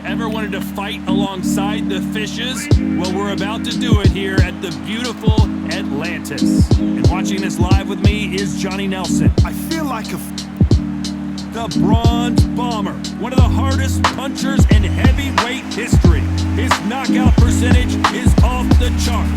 ever wanted to fight alongside the fishes? Well, we're about to do it here at the beautiful Atlantis. And watching this live with me is Johnny Nelson. I feel like the Bronze Bomber, one of the hardest punchers in heavyweight history. His knockout percentage is off the chart.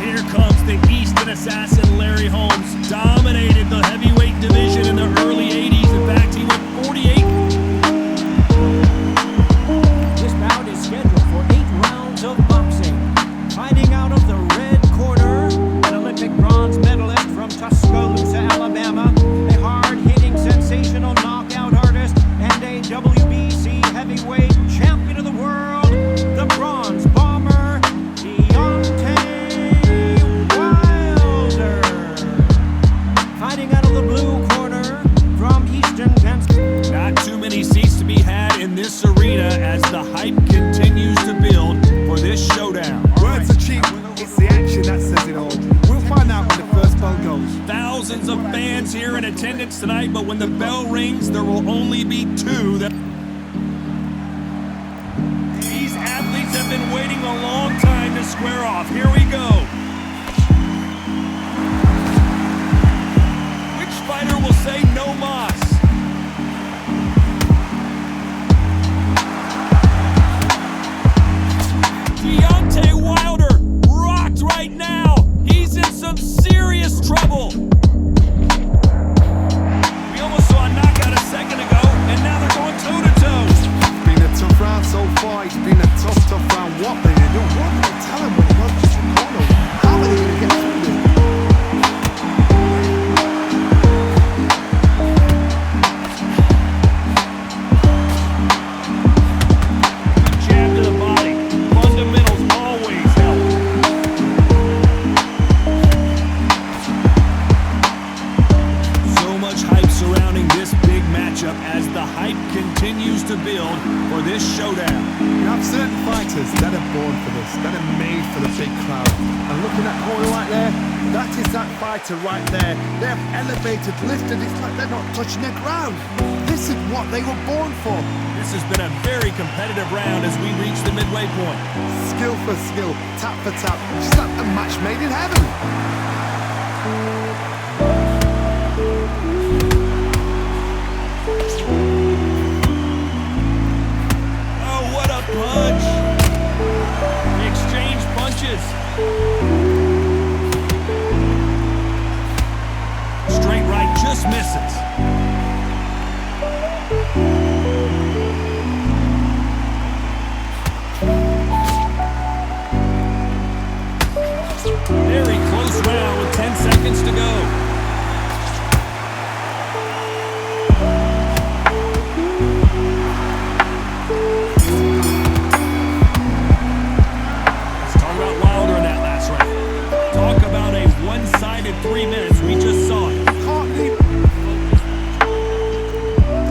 Here comes the Eastern assassin, Larry Holmes. Dominated the heavyweight division in the early 80s. In fact, he went 48. This bout is scheduled for 8 rounds of boxing. Fighting out of the red corner, an Olympic bronze medalist from Tuscaloosa, Alabama, a hard-hitting, sensational knockout artist, and a WBC heavyweight champion of the world, the Bronze Bomber, Deontay Wilder. Fighting out of the blue corner from Eastern Pennsylvania. Not too many seats to be had in this arena as the hype continues to build for this showdown. words are cheap. It's the action that says it all. We'll find out when the first bell goes. Thousands of fans here in attendance tonight, but when the bell rings, there will only be 2 that... These athletes have been waiting a long time to square off. Here we go. Which fighter will say no mas? Deontay Wilder rocked right now. He's in some serious trouble. We almost saw a knockout a second ago, and now they're going toe-to-toe. It's been a tough round so far. It's been a tough round. What they do? What do they tell him when he runs to the corner? How are they going to get through this? Jab to the body. Fundamentals always help. So much hype surrounding this big matchup as the hype continues to build for this showdown. You have certain fighters that are born for this, that are made for the big crowd. And looking at corner right there, that is that fighter right there. They have elevated, lifted, it's like they're not touching the ground. This is what they were born for. This has been a very competitive round as we reach the midway point. Skill for skill, tap for tap. It's like a match made in heaven. Oh, what a punch! They exchange punches. Straight right just misses. Very close round with 10 seconds to go. Let's talk about Wilder in that last round. Talk about a one-sided 3 minutes. We just saw it.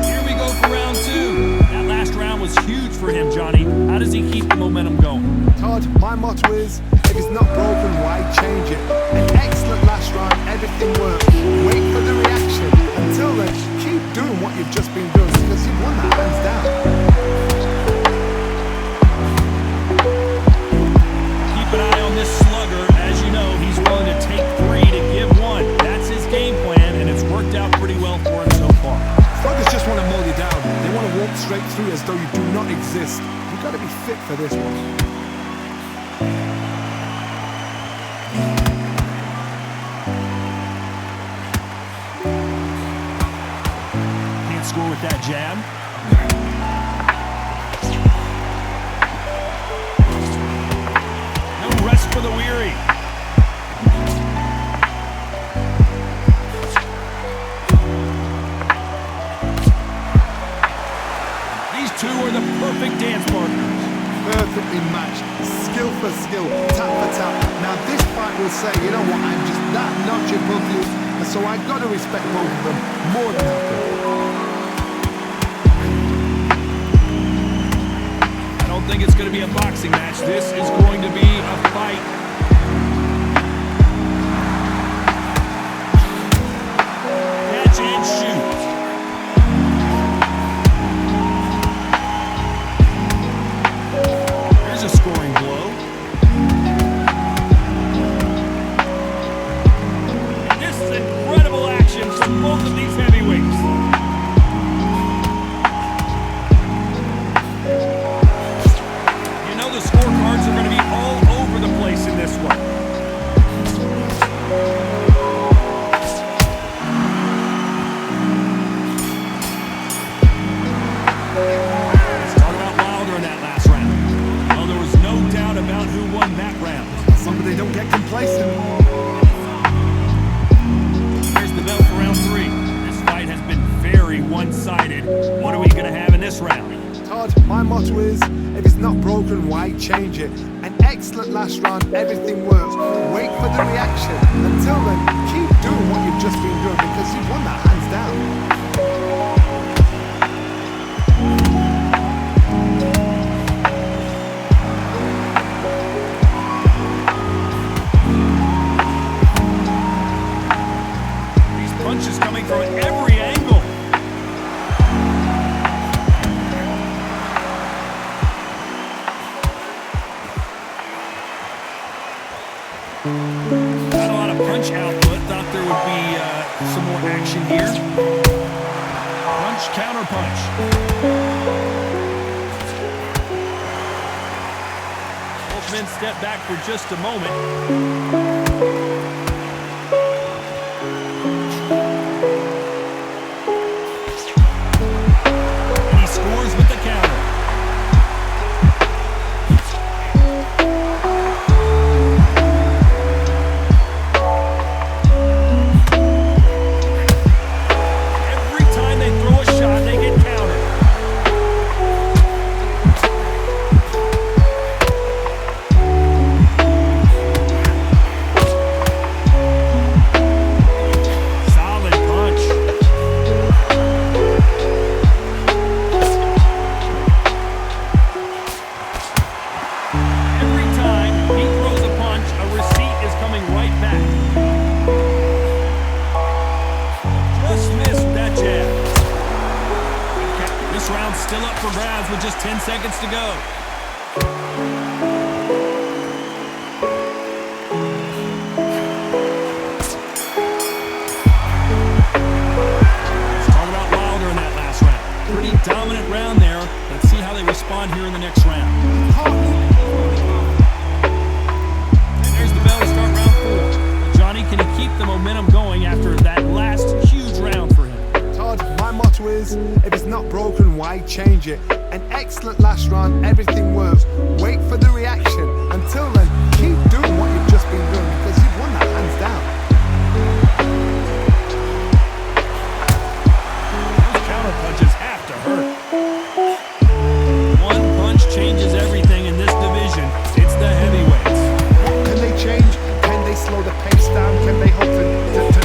Here we go for round 2. That last round was huge for him, Johnny. How does he keep the momentum going? Todd, my motto is, if it's not broken, why change it? An excellent last round, everything worked. Wait for the reaction. Until then, keep doing what you've just been doing because you've won that hands down. Keep an eye on this slugger. As you know, he's willing to take 3 to give 1. That's his game plan, and it's worked out pretty well for him so far. Sluggers just want to mow you down. They want to walk straight through as though you do not exist. You've got to be fit for this one. Score with that jab. No rest for the weary. These 2 are the perfect dance partners. Perfectly matched, skill for skill, tap for tap. Now this fight will say, you know what, I'm just that notch above you, and so I've got to respect both of them more than happy. I don't think it's going to be a boxing match. This is going to be a fight. both of these heavyweights. You know the scorecards are going to be all over the place in this one. Let's talk about Wilder in that last round. Well, there was no doubt about who won that round. Somebody don't get complacent. Here's the bell for round 3. This fight has been very one-sided. What are we going to have in this round? Todd, my motto is, if it's not broken, why change it? An excellent last round, everything works. Wait for the reaction. Until then, keep doing what you've just been doing because you've won that hands down. Punches coming from every angle. Not a lot of punch output. Thought there would be some more action here. Punch, counter punch. Both men step back for just a moment. With the counter. Every time they throw a shot, they get countered. Solid punch. Still up for grabs with just 10 seconds to go. Let's talk about Wilder in that last round. Pretty dominant round there. Let's see how they respond here in the next round. And there's the bell to start round 4. Johnny, can he keep the momentum going after that last huge round for him? Todd, my motto is, if it's not broken, why change it? An excellent last round, everything works. Wait for the reaction. Until then, keep doing what you've just been doing because you've won that hands down. Those counter punches have to hurt. One punch changes everything in this division. It's the heavyweights. What can they change? Can they slow the pace down? Can they hope to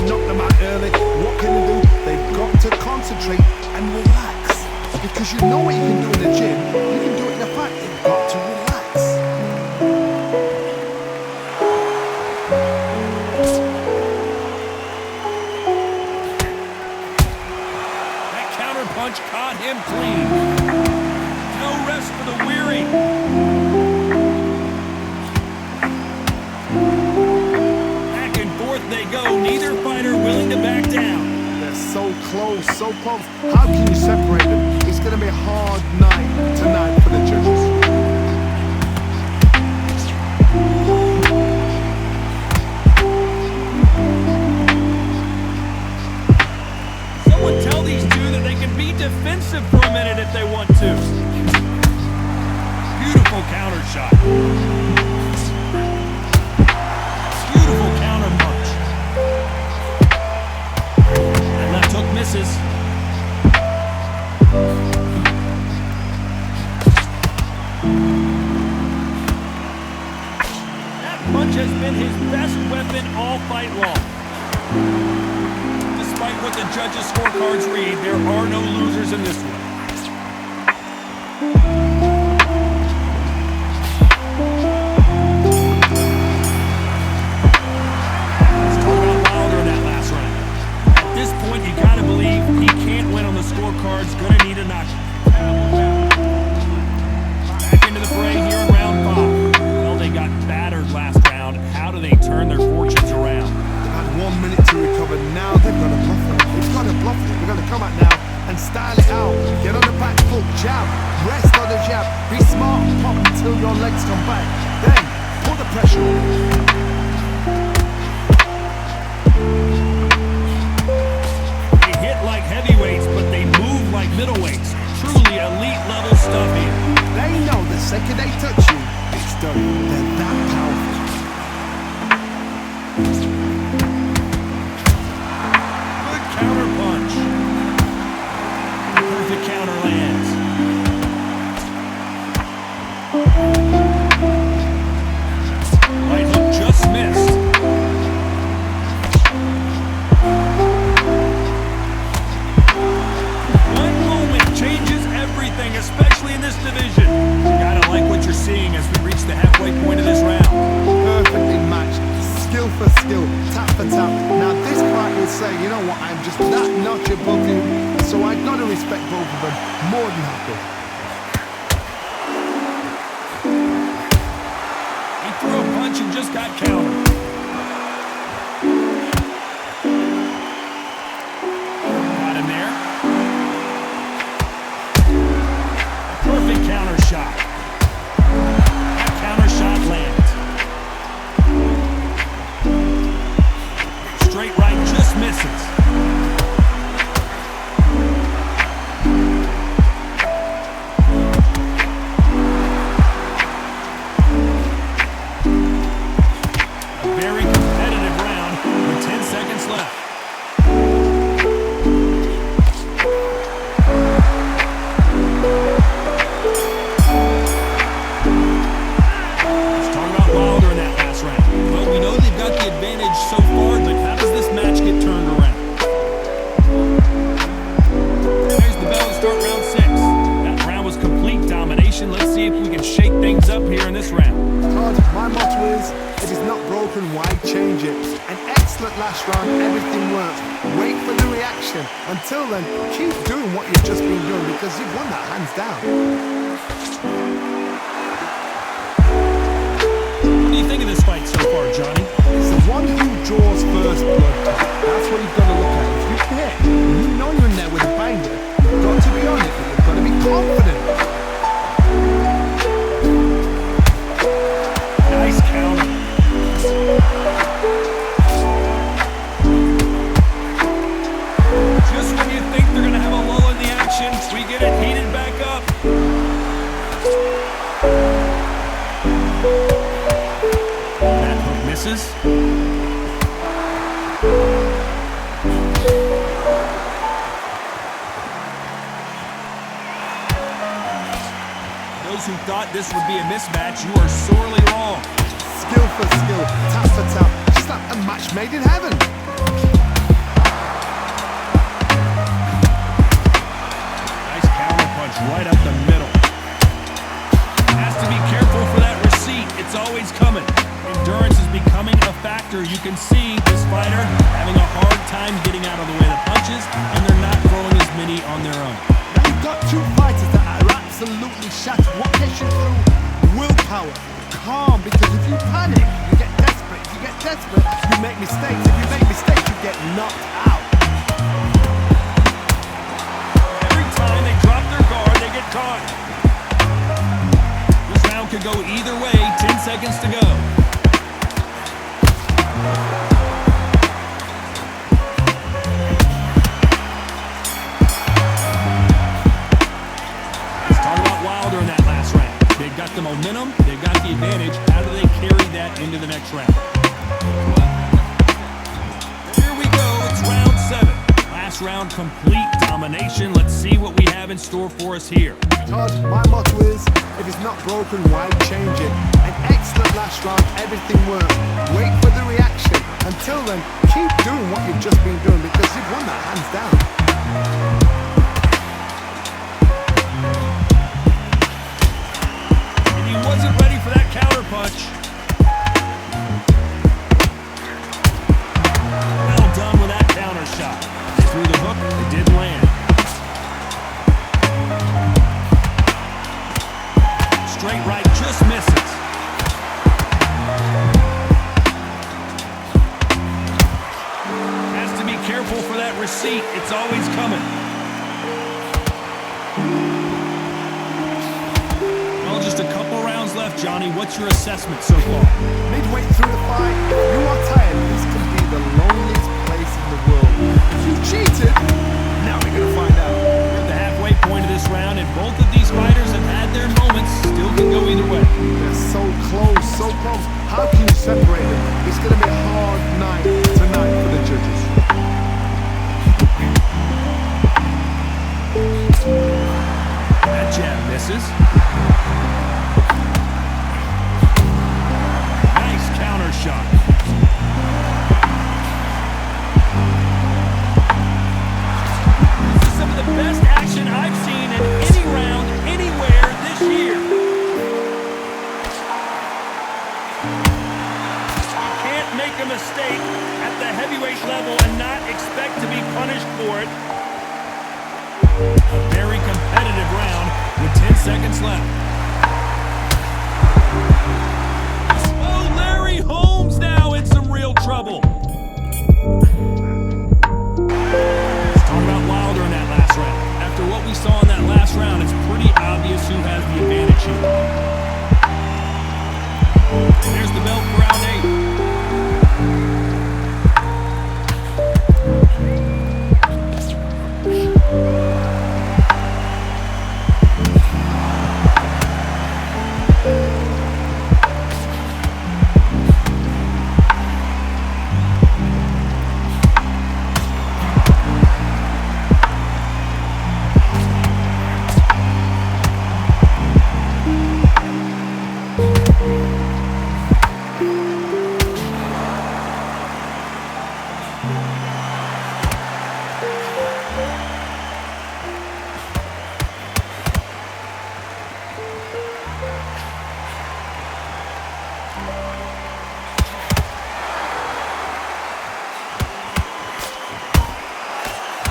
knock them out early? What can they do? They've got to concentrate and relax. Because you know what you can do in the gym, you can do it in the fight. You've got to relax. That counter punch caught him clean. No rest for the weary. Back and forth they go. Neither fighter willing to back down. So close, so close. How can you separate them? It's going to be a hard night tonight for the judges. Someone tell these two that they can be defensive for a minute if they want to. Beautiful counter shot. Beautiful counter punch. That left hook misses. That punch has been his best weapon all fight long. Despite what the judges' scorecards read, there are no losers in this one. Let's talk about Wilder in that last round. At this point, you gotta believe he can't win on the scorecards. Gonna need a knockout. Back into the fray here in round 5. Well, they got battered last round. How do they turn their fortunes around? 1 minute to recover. Now they've got a buffer. They've got a legs come back. Then, put the pressure on. They hit like heavyweights, but they move like middleweights. Truly elite level stuff here. They know the second they touch you, it's done. They're that powerful. Good counter punch. Perfect counter lands. Right hook just missed. One moment changes everything, especially in this division. You gotta like what you're seeing as we reach the halfway point of this round. Perfectly matched, skill for skill, tap for tap. Now this fight will say, you know what, I'm just that notch above you, so I gotta respect both of them. More than happy. He threw a punch and just got countered. Got him there. A perfect counter shot. That counter shot lands. Straight right just misses. A very competitive round with 10 seconds left. Let's talk about Wilder in that last round. Well, we know they've got the advantage so far, but how does this match get turned around? There's the bell to start round 6. That round was complete domination. Let's see if we can shake things up here in this round. Todd, my motto is, if it's not broken, why change it? An excellent last round, everything works. Wait for the reaction. Until then, keep doing what you've just been doing because you've won that hands down. What do you think of this fight so far, Johnny? It's the one who draws first blood. That's what you've got to look at. If you hit, you know you're in there with a banger. You've got to be on it, but you've got to be confident. Nice counter. Just when you think they're going to have a lull in the action, we get it heated back up. That hook misses. Those who thought this would be a mismatch, you are sorely wrong. Skill for skill, tap for tap. Just like a match made in heaven. Nice counter punch right up the middle. Has to be careful for that receipt. It's always coming. Endurance is becoming a factor. You can see this fighter having a hard time getting out of the way of the punches, and they're not throwing as many on their own. Now you've got two fighters that are absolutely shattered. What gets you through? Willpower. Calm, because if you panic, you get desperate. If you get desperate, you make mistakes. If you make mistakes, you get knocked out. Every time they drop their guard, they get caught. This round could go either way. 10 seconds to go. Let's talk about Wilder in that last round. They've got the momentum, they've got the advantage. How do they carry that into the next round? Here we go, it's round 7. Last round, complete domination. Let's see what we have in store for us here. Todd, my motto is, if it's not broken, why change it? An excellent last round, everything works. Wait for the reaction. Until then, keep doing what you've just been doing because you've won that hands down. And he wasn't ready for that counter punch. Well done with that counter shot. They threw the hook, it didn't land. Straight right just misses. Has to be careful for that receipt. It's always coming. Well, just a couple rounds left Johnny. What's your assessment so far? Midway through the fight, if you are tired, this could be the loneliest place in the world. If you cheated, now we're going to find out. We're at the halfway point of this round, and both of these fighters have had their moments. Still can go either way. They're so close, so close. How can you separate them? It's going to be a hard night tonight for the judges. That jab misses. Nice counter shot. This is some of the best action I've seen in any round, anywhere this year. You can't make a mistake at the heavyweight level and not expect to be punished for it. A very competitive round with 10 seconds left. Oh, Larry Holmes now in some real trouble. Let's talk about Wilder in that last round. After what we saw in that last round, it's pretty obvious who has the advantage here. There's the belt for round 8.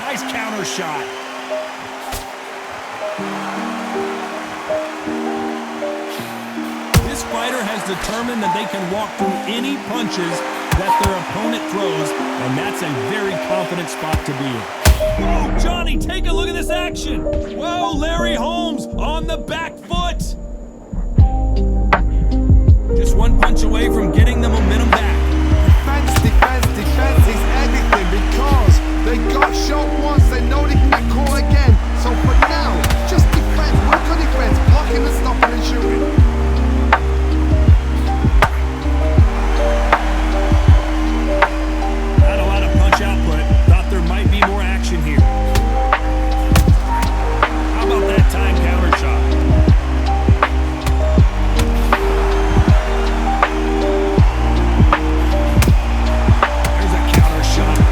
Nice counter shot. This fighter has determined that they can walk through any punches that their opponent throws, and that's a very confident spot to be in. Whoa, Johnny, take a look at this action. Whoa, Larry Holmes on the back foot. Just one punch away from getting the momentum back. Defense is everything because they got shot once, they know they can get caught again. So for now, just defense, work on defense, blocking and stopping and shooting. Not a lot of punch output. Thought there might be more action here. How about that time counter shot?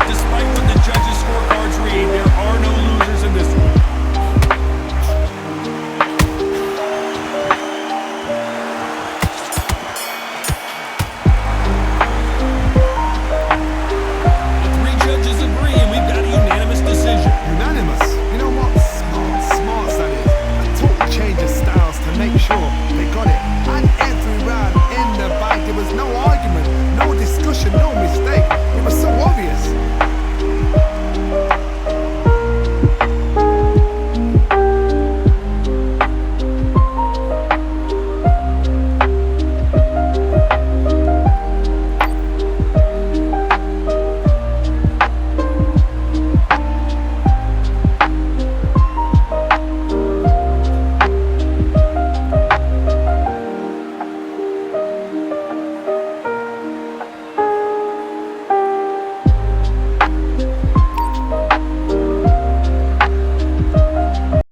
Despite what the judges' scorecards read, there are no losers in this one. The 3 judges agree, and we've got a unanimous decision. Unanimous? You know what? Smart that is. A total change of styles to make sure they got it. And every round in the fight, there was no argument, no discussion, no mistake. It was so